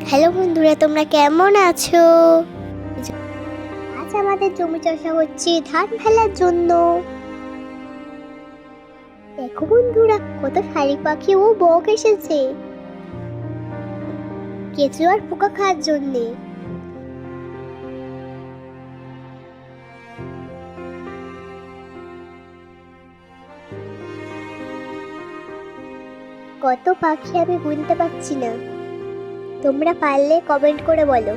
Hello বন্ধুরা, তোমরা কেমন আছো? আজ আমাদের জমি চাষা হচ্ছে ধান ফেলার জন্য। দেখো বন্ধুরা, কত শালিক পাখি ও বক এসেছে কেঁচো আর পোকা খাওয়ার জন্যে। কত পাখি আমি গুনতে পারছি না। তোমরা পারলে কমেন্ট করে বলো।